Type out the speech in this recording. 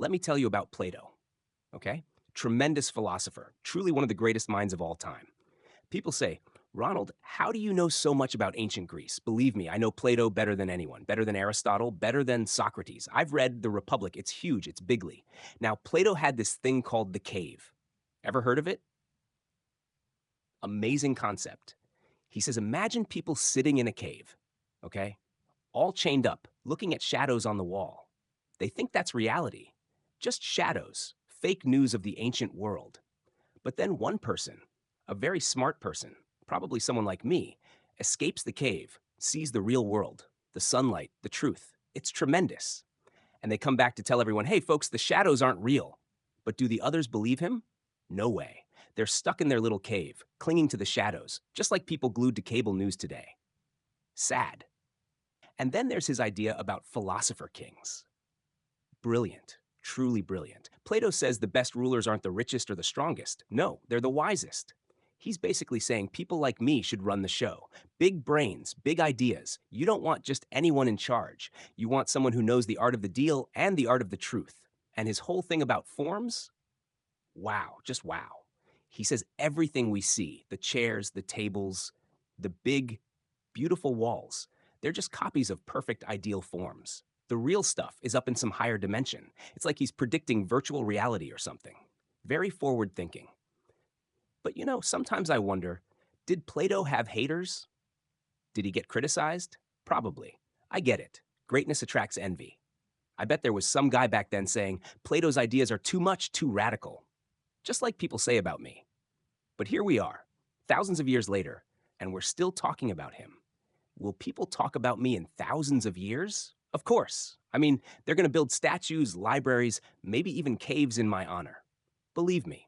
let me tell you about Plato, okay? Tremendous philosopher, truly one of the greatest minds of all time. People say, Ronald, how do you know so much about ancient Greece? Believe me, I know Plato better than anyone, better than Aristotle, better than Socrates. I've read The Republic. It's huge, it's bigly. Now, Plato had this thing called the cave. Ever heard of it? Amazing concept. He says, imagine people sitting in a cave, okay? All chained up, looking at shadows on the wall. They think that's reality. Just shadows, fake news of the ancient world. But then one person, a very smart person, probably someone like me, escapes the cave, sees the real world, the sunlight, the truth. It's tremendous. And they come back to tell everyone, hey, folks, the shadows aren't real. But do the others believe him? No way. They're stuck in their little cave, clinging to the shadows, just like people glued to cable news today. Sad. And then there's his idea about philosopher-kings. Brilliant, truly brilliant. Plato says the best rulers aren't the richest or the strongest. No, they're the wisest. He's basically saying people like me should run the show. Big brains, big ideas. You don't want just anyone in charge. You want someone who knows the art of the deal and the art of the truth. And his whole thing about forms? Wow, just wow. He says everything we see, the chairs, the tables, the big, beautiful walls, they're just copies of perfect ideal forms. The real stuff is up in some higher dimension. It's like he's predicting virtual reality or something. Very forward thinking. But sometimes I wonder, did Plato have haters? Did he get criticized? Probably. I get it. Greatness attracts envy. I bet there was some guy back then saying, Plato's ideas are too much, too radical. Just like people say about me. But here we are, thousands of years later, and we're still talking about him. Will people talk about me in thousands of years? Of course. I mean, they're going to build statues, libraries, maybe even caves in my honor. Believe me,